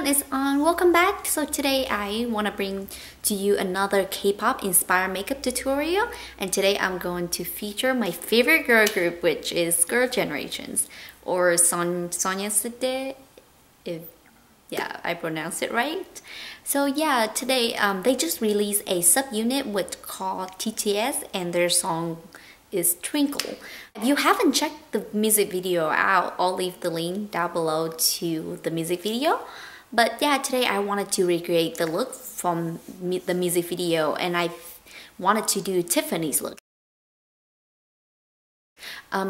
everyone, it's on. Welcome back. So today I want to bring to you another K-pop inspired makeup tutorial, and today I'm going to feature my favorite girl group, which is Girl Generations, or Sonya if I pronounced it right. So yeah, today they just released a subunit which called TTS, and their song is Twinkle. If you haven't checked the music video out, I'll leave the link down below to the music video. But yeah, today I wanted to recreate the look from the music video, and I wanted to do Tiffany's look.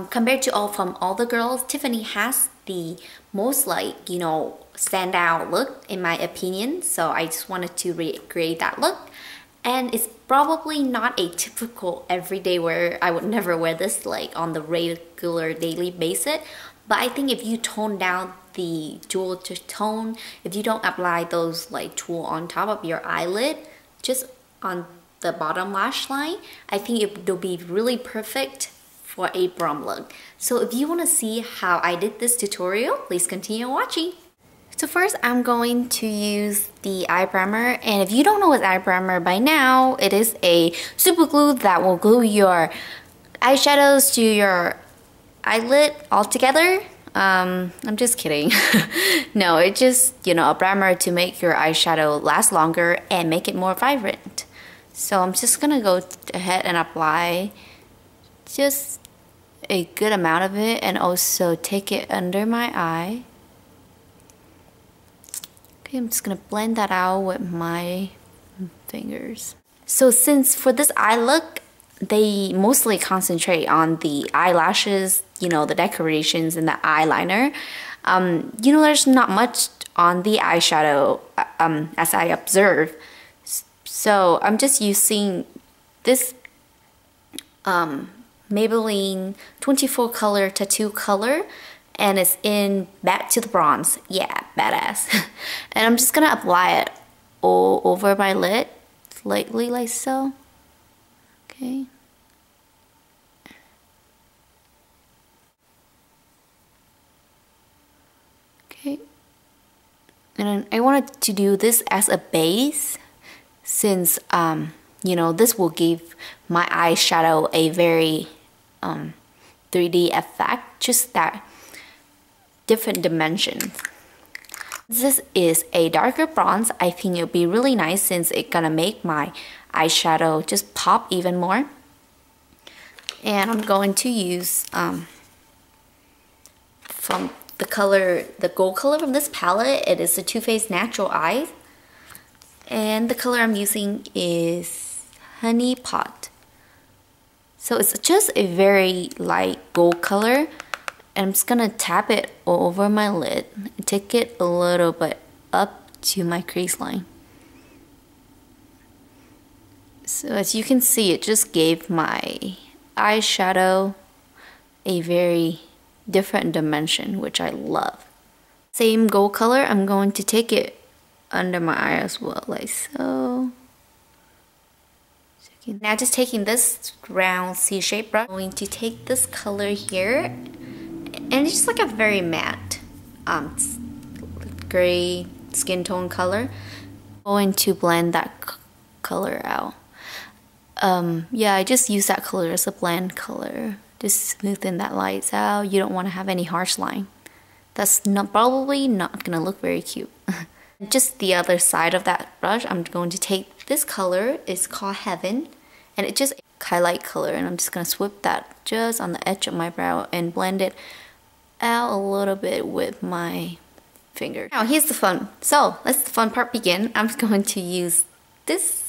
Compared to all the girls, Tiffany has the most standout look in my opinion. So I just wanted to recreate that look. And it's probably not a typical everyday wear. I would never wear this on the regular daily basis. But I think if you tone down the jewel tone, if you don't apply those jewel on top of your eyelid, just on the bottom lash line, I think it'll be really perfect for a prom look. So if you want to see how I did this tutorial, please continue watching. So first, I'm going to use the eye primer, and if you don't know what eye primer by now, it is a super glue that will glue your eyeshadows to your eyelid all together. I'm just kidding. No, it's just, a primer to make your eyeshadow last longer and make it more vibrant. So I'm just gonna go ahead and apply just a good amount of it, and also take it under my eye. Okay, I'm just gonna blend that out with my fingers. So since for this eye look, they mostly concentrate on the eyelashes, the decorations and the eyeliner. There's not much on the eyeshadow as I observe. So I'm just using this Maybelline 24 color tattoo color, and it's in Back to the Bronze. Yeah, badass. And I'm just gonna apply it all over my lid, lightly like so. Okay. Okay. And I wanted to do this as a base, since this will give my eyeshadow a very 3D effect, just that different dimension. This is a darker bronze. I think it'll be really nice since it's gonna make my eyeshadow just pop even more. And I'm going to use from the gold color from this palette. It is the Too Faced Natural Eyes, and the color I'm using is Honey Pot. So it's just a very light gold color. And I'm just gonna tap it over my lid and take it a little bit up to my crease line. So as you can see, it just gave my eyeshadow a very different dimension, which I love. Same gold color, I'm going to take it under my eye as well, like so. Now just taking this round C-shaped brush, I'm going to take this color here, and it's just like a very matte gray skin tone color. I'm going to blend that color out. Yeah, I just use that color as a blend color. Just smoothing that lights out. You don't want to have any harsh line. That's probably not gonna look very cute. Just the other side of that brush, I'm going to take this color. It's called Heaven, and it's just a highlight color, and I'm just gonna swoop that just on the edge of my brow and blend it out a little bit with my finger. Now here's the fun. So let's the fun part begin. I'm going to use this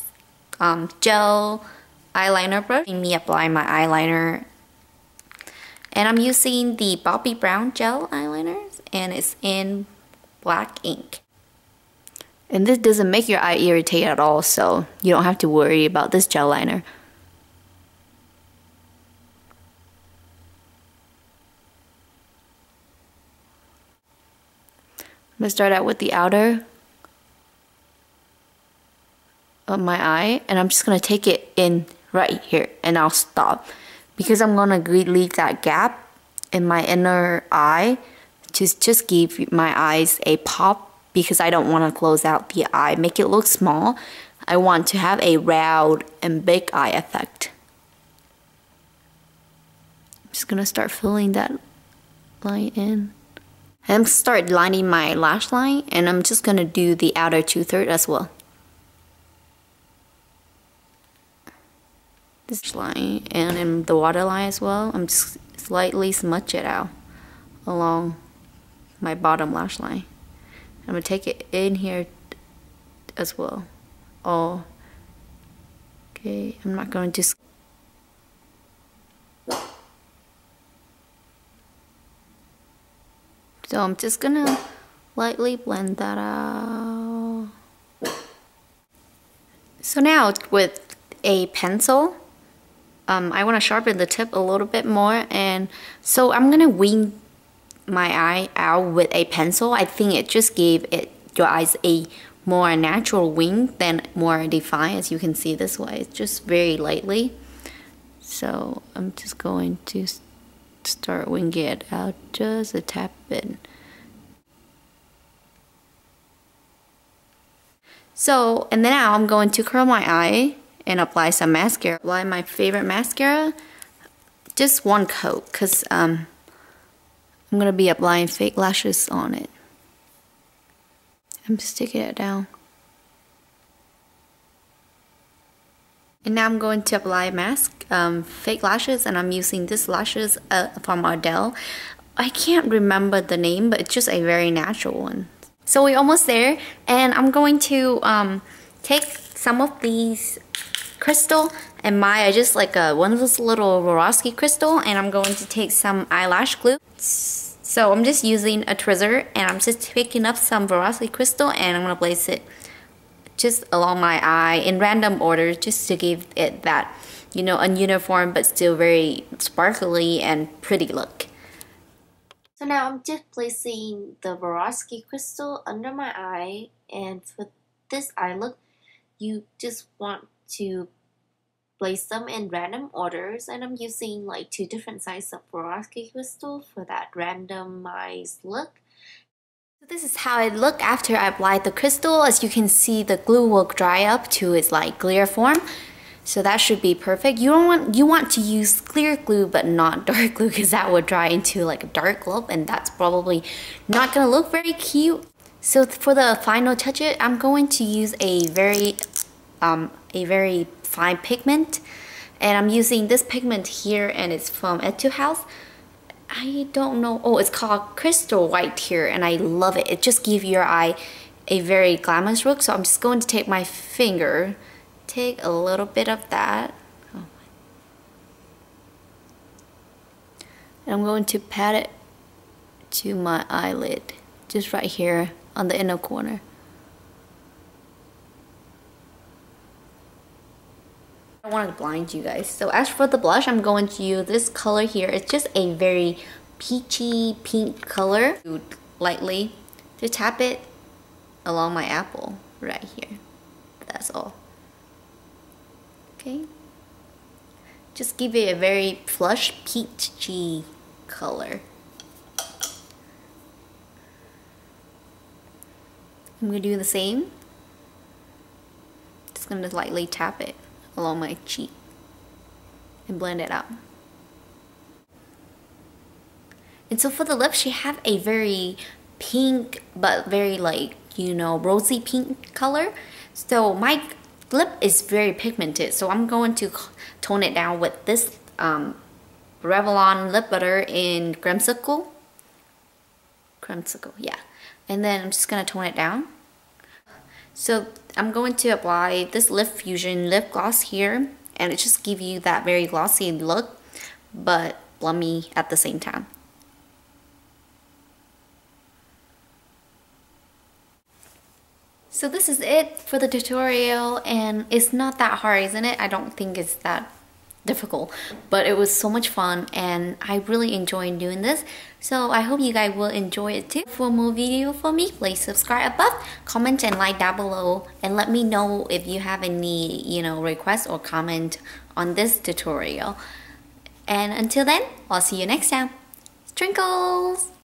gel eyeliner brush. Me apply my eyeliner, and I'm using the Bobbi brown gel eyeliners, and it's in black ink. And this doesn't make your eye irritate at all, so you don't have to worry about this gel liner. I'm gonna start out with the outer of my eye, and I'm just gonna take it in right here, and I'll stop because I'm gonna leave that gap in my inner eye to just give my eyes a pop because I don't want to close out the eye, make it look small. I want to have a round and big eye effect. I'm just gonna start filling that line in. I'm start lining my lash line, and I'm just gonna do the outer 2/3 as well. This line and in the waterline as well. I'm just slightly smudge it out along my bottom lash line. I'm gonna take it in here as well. Oh, okay. I'm not going to. So I'm just gonna lightly blend that out. So now with a pencil, I want to sharpen the tip a little bit more, and so I'm gonna wing my eye out with a pencil. I think it just gave your eyes a more natural wing than more defined, as you can see this way. It's just very lightly. So I'm just going to start winging it out just a tap bit. So, and then now I'm going to curl my eye and apply some mascara. Apply my favorite mascara, just one coat, because I'm gonna be applying fake lashes on it. I'm just taking it down. And now I'm going to apply mask, fake lashes, and I'm using this lashes from Ardell. I can't remember the name, but it's just a very natural one. So we're almost there, and I'm going to take some of these crystal, and I just like one of those little Swarovski crystal, and I'm going to take some eyelash glue. So I'm just using a tweezer, and I'm just picking up some Swarovski crystal, and I'm gonna place it just along my eye in random order, just to give it that, you know, ununiform but still very sparkly and pretty look. So now I'm just placing the Swarovski crystal under my eye, and for this eye look, you just want to place them in random orders, and I'm using like 2 different sizes of Swarovski crystal for that randomized look. So this is how it looked after I applied the crystal. As you can see, the glue will dry up to its like clear form. So that should be perfect. You want to use clear glue but not dark glue, because that would dry into like a dark look, and that's probably not gonna look very cute. So for the final touch it, I'm going to use a very fine pigment, and I'm using this pigment here, and it's from Etude house. I don't know, oh, it's called Crystal White here, and I love it. It just gives your eye a very glamorous look. So I'm just going to take my finger, take a little bit of that, and I'm going to pat it to my eyelid, just right here on the inner corner. I want to blind you guys. So as for the blush, I'm going to use this color here. It's just a very peachy pink color. Lightly to tap it along my apple right here. That's all. Okay. Just give it a very flush peachy color. I'm gonna do the same. Just gonna lightly tap it along my cheek and blend it out. And so for the lips, she have a very pink but very like, you know, rosy pink color. So my lip is very pigmented, so I'm going to tone it down with this Revlon lip butter in Creamsicle, yeah. And then I'm just gonna tone it down. So I'm going to apply this Lip Fusion lip gloss here, and it just gives you that very glossy look but plummy at the same time. So this is it for the tutorial, and it's not that hard, isn't it? I don't think it's that difficult, but it was so much fun and I really enjoyed doing this. So I hope you guys will enjoy it too. For more video from me, please subscribe above, comment and like down below, and let me know if you have any, you know, requests or comment on this tutorial. And until then, I'll see you next time. Twinkles!